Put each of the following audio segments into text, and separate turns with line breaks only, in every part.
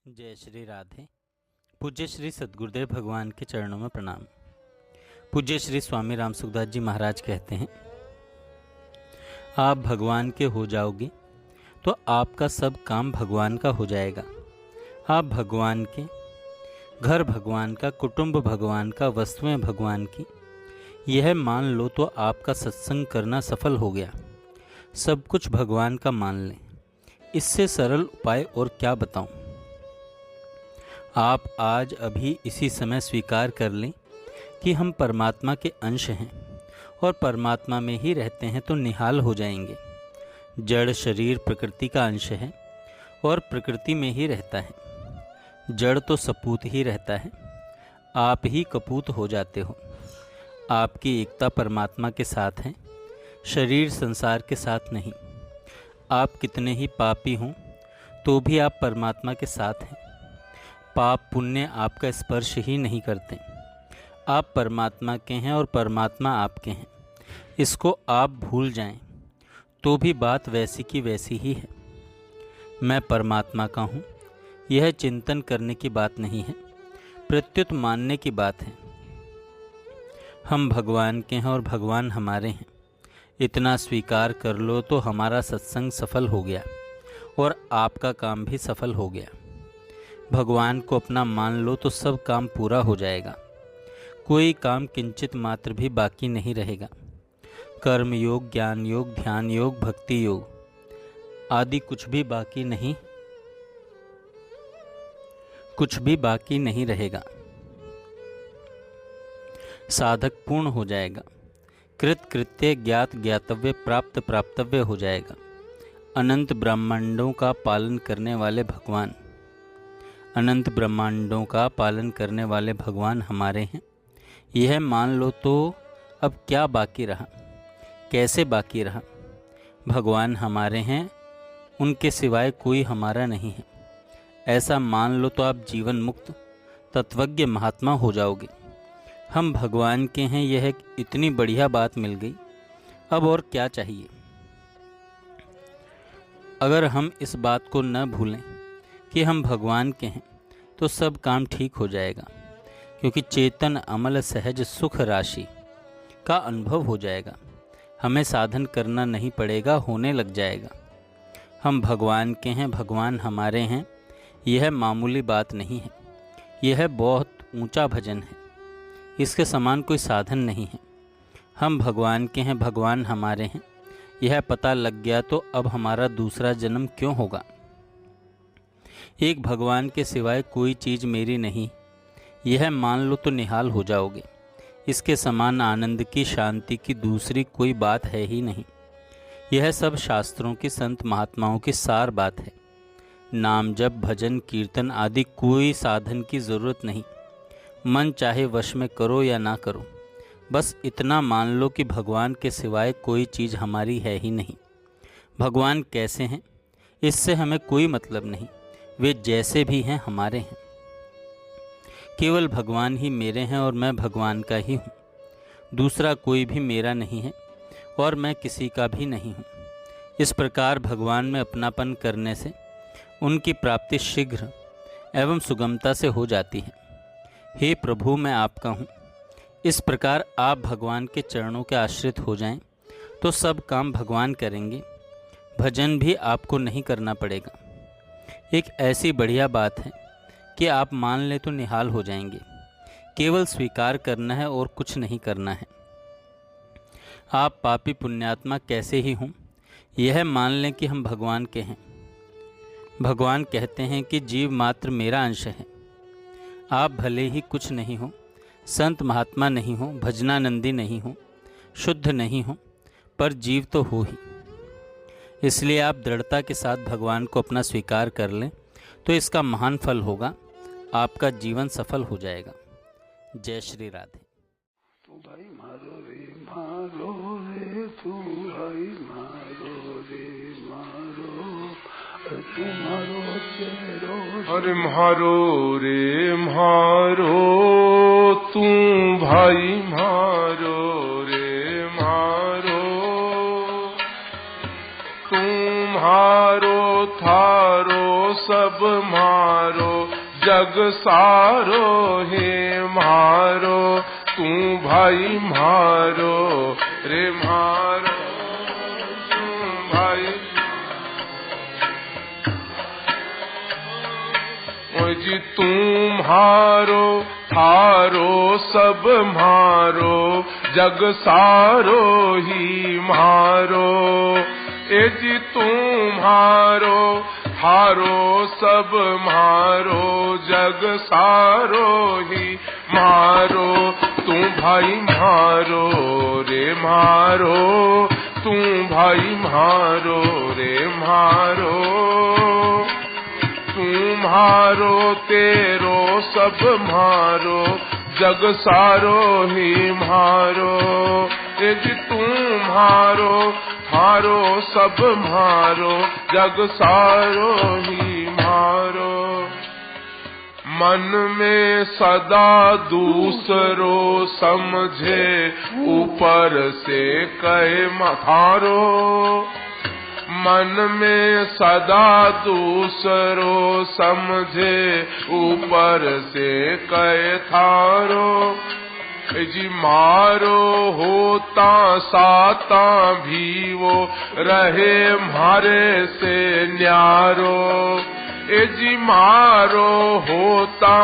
जय श्री राधे। पूज्य श्री सद्गुरुदेव भगवान के चरणों में प्रणाम। पूज्य श्री स्वामी राम सुखदास जी महाराज कहते हैं, आप भगवान के हो जाओगे तो आपका सब काम भगवान का हो जाएगा। आप भगवान के, घर भगवान का, कुटुंब भगवान का, वस्तुएं भगवान की, यह मान लो तो आपका सत्संग करना सफल हो गया। सब कुछ भगवान का मान लें, इससे सरल उपाय और क्या बताऊं। आप आज अभी इसी समय स्वीकार कर लें कि हम परमात्मा के अंश हैं और परमात्मा में ही रहते हैं तो निहाल हो जाएंगे। जड़ शरीर प्रकृति का अंश है और प्रकृति में ही रहता है। जड़ तो सपूत ही रहता है, आप ही कपूत हो जाते हो। आपकी एकता परमात्मा के साथ है, शरीर संसार के साथ नहीं। आप कितने ही पापी हों तो भी आप परमात्मा के साथ हैं। पाप पुण्य आपका स्पर्श ही नहीं करते। आप परमात्मा के हैं और परमात्मा आपके हैं। इसको आप भूल जाएं तो भी बात वैसी की वैसी ही है। मैं परमात्मा का हूँ, यह चिंतन करने की बात नहीं है, प्रत्युत मानने की बात है। हम भगवान के हैं और भगवान हमारे हैं, इतना स्वीकार कर लो तो हमारा सत्संग सफल हो गया और आपका काम भी सफल हो गया। भगवान को अपना मान लो तो सब काम पूरा हो जाएगा। कोई काम किंचित मात्र भी बाकी नहीं रहेगा। कर्म योग, ज्ञान योग, ध्यान योग, भक्ति योग आदि कुछ भी बाकी नहीं रहेगा। साधक पूर्ण हो जाएगा। कृत कृत्य, ज्ञात ज्ञातव्य, प्राप्त प्राप्तव्य हो जाएगा। अनंत ब्रह्मांडों का पालन करने वाले भगवान, अनंत ब्रह्मांडों का पालन करने वाले भगवान हमारे हैं, यह मान लो तो अब क्या बाकी रहा, कैसे बाकी रहा। भगवान हमारे हैं, उनके सिवाय कोई हमारा नहीं है। ऐसा मान लो तो आप जीवन मुक्त तत्वज्ञ महात्मा हो जाओगे। हम भगवान के हैं, यह इतनी बढ़िया बात मिल गई, अब और क्या चाहिए। अगर हम इस बात को न भूलें कि हम भगवान के हैं तो सब काम ठीक हो जाएगा, क्योंकि चेतन अमल सहज सुख राशि का अनुभव हो जाएगा। हमें साधन करना नहीं पड़ेगा, होने लग जाएगा। हम भगवान के हैं, भगवान हमारे हैं, यह मामूली बात नहीं है, यह बहुत ऊंचा भजन है। इसके समान कोई साधन नहीं है। हम भगवान के हैं, भगवान हमारे हैं, यह पता लग गया तो अब हमारा दूसरा जन्म क्यों होगा। एक भगवान के सिवाय कोई चीज़ मेरी नहीं, यह मान लो तो निहाल हो जाओगे। इसके समान आनंद की, शांति की दूसरी कोई बात है ही नहीं। यह सब शास्त्रों की, संत महात्माओं की सार बात है। नाम जप, भजन, कीर्तन आदि कोई साधन की ज़रूरत नहीं। मन चाहे वश में करो या ना करो, बस इतना मान लो कि भगवान के सिवाय कोई चीज़ हमारी है ही नहीं। भगवान कैसे हैं इससे हमें कोई मतलब नहीं, वे जैसे भी हैं हमारे हैं। केवल भगवान ही मेरे हैं और मैं भगवान का ही हूँ। दूसरा कोई भी मेरा नहीं है और मैं किसी का भी नहीं हूँ। इस प्रकार भगवान में अपनापन करने से उनकी प्राप्ति शीघ्र एवं सुगमता से हो जाती है। हे प्रभु, मैं आपका हूँ। इस प्रकार आप भगवान के चरणों के आश्रित हो जाएं तो सब काम भगवान करेंगे। भजन भी आपको नहीं करना पड़ेगा। एक ऐसी बढ़िया बात है कि आप मान लें तो निहाल हो जाएंगे। केवल स्वीकार करना है और कुछ नहीं करना है। आप पापी पुण्यात्मा कैसे ही हों, यह मान लें कि हम भगवान के हैं। भगवान कहते हैं कि जीव मात्र मेरा अंश है। आप भले ही कुछ नहीं हो, संत महात्मा नहीं हो, भजनानंदी नहीं हो, शुद्ध नहीं हो, पर जीव तो हो ही। इसलिए आप दृढ़ता के साथ भगवान को अपना स्वीकार कर लें तो इसका महान फल होगा, आपका जीवन सफल हो जाएगा। जय श्री राधे।
तू भाई मारो रे तू भाई मारो रे तू मारो तेरो
अरे मारो रे मारो तू भाई मारो रे मारो, तुम्हारो थारो सब मारो। जग सारो हे मारो तू भाई मारो रे मारो तू भाई जी तुम्हारो थारो सब मारो जग सारो ही मारो ए जी तुम्हारो थारो सब मारो जग सारो ही मारो तू भाई मारो रे मारो तू भाई मारो रे मारो तुम्हारो तेरो सब मारो जग सारो ही मारो एक तुम्हारो थारो सब मारो जग सारो ही मारो मन में सदा दूसरो समझे ऊपर से कहे मथारो मन में सदा दूसरो समझे ऊपर से कहे थारो जी मारो होता साता भी वो रहे मारे से न्यारो ए जी मारो होता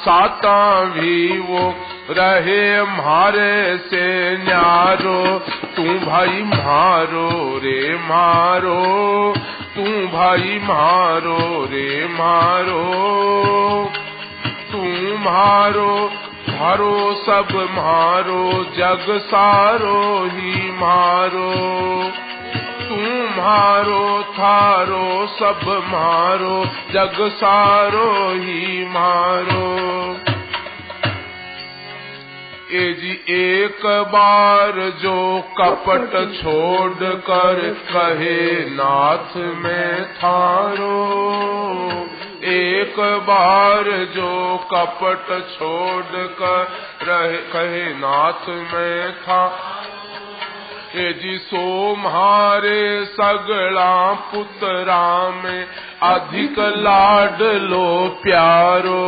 साता भी वो रहे मारे से न्यारो तू भाई मारो रे मारो तू भाई मारो रे मारो तू मारो मारो सब मारो जग सारो ही मारो तुम्हारो थारो सब मारो जग सारो ही मारो ए जी एक बार जो कपट छोड़ कर कहे नाथ में थारो एक बार जो कपट छोड़ कर कहे नाथ में था ए जी सो म्हारे सगला पुतरा में अधिक लाडलो प्यारो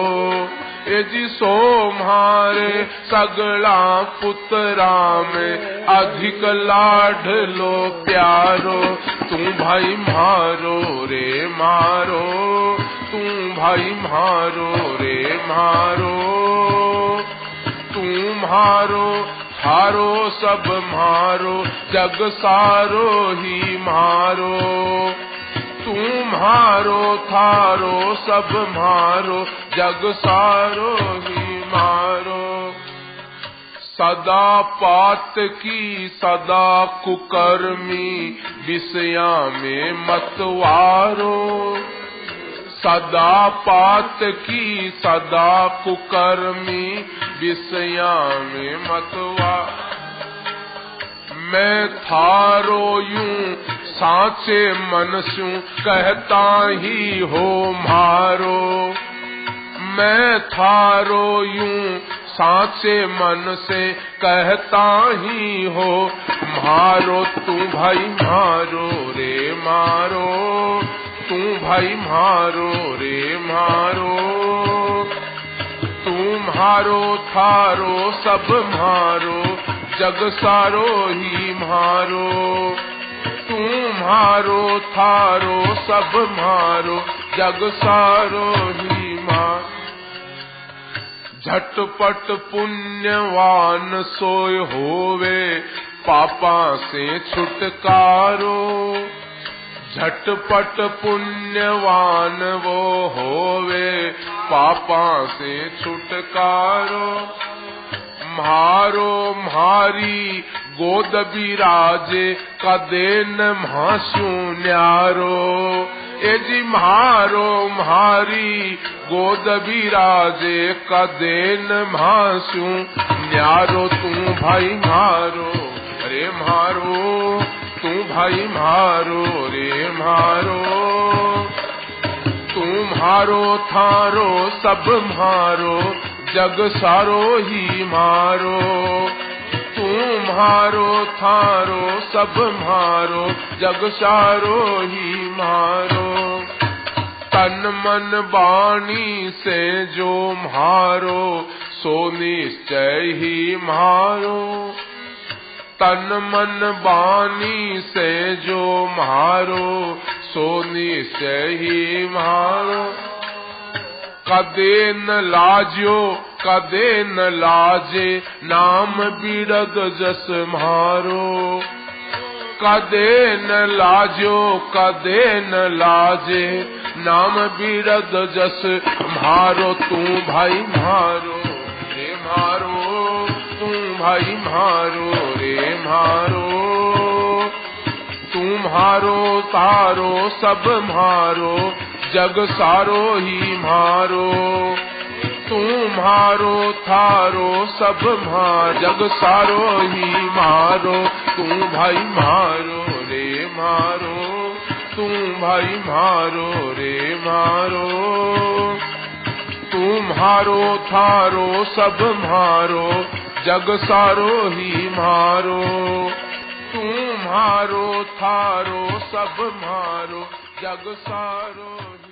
ए जी सो म्हारे सगला पुतरा में अधिक लाडलो प्यारो तू भाई मारो रे मारो तू भाई मारो रे मारो तू मारो थारो सब मारो जग सारो ही मारो तुम्हारो थारो सब मारो जग सारो ही मारो सदा पात की सदा कुकर्मी विषया में मतवारो सदा पात की सदा कुकर्मी विषया में मतवा मैं थारो यूं साचे मन सू कहता ही हो मारो मैं थारो यूं साचे मन से कहता ही हो मारो तू भाई मारो रे मारो तू भाई मारो रे मारो तुम्हारो थारो सब मारो जग सारो ही मारो तुम्हारो थारो सब मारो जग सारो ही मारो झटपट पुण्यवान सोय होवे पापा से छुटकारो झटपट पुण्यवान वो होवे पापा से छुटकारो मारो म्हारी गोद बिराजे कदेन म्हासू न्यारो ए जी मारो म्हारी गोद बिराजे कदेन म्हासू न्यारो तू भाई मारो रे मारो तू भाई मारो रे मारो तुम्हारो थारो सब मारो जग सारो ही मारो तुम्हारो थारो सब मारो जग सारो ही मारो तन मन वाणी से जो म्हारो सो निश्चय ही म्हारो। तन मन वाणी से जो म्हारो सो निश्चय ही म्हारो। कदे न लाज्यो कदे न लाजे नाम बिरद जस म्हारो। कदे न लाज्यो कदे न लाजे नाम बिरद जस म्हारो। तू भाई म्हारो रे म्हारो, तू भाई म्हारो रे म्हारो। तुम्हारो तारो सब म्हारो जग सारो ही म्हारो। तुम्हारो थारो सब म्हारो जग सारो ही म्हारो। तू भाई म्हारो रे म्हारो, तू भाई म्हारो रे म्हारो। तुम्हारो थारो सब म्हारो जग सारो ही म्हारो। तुम्हारो थारो सब म्हारो जग सारो ही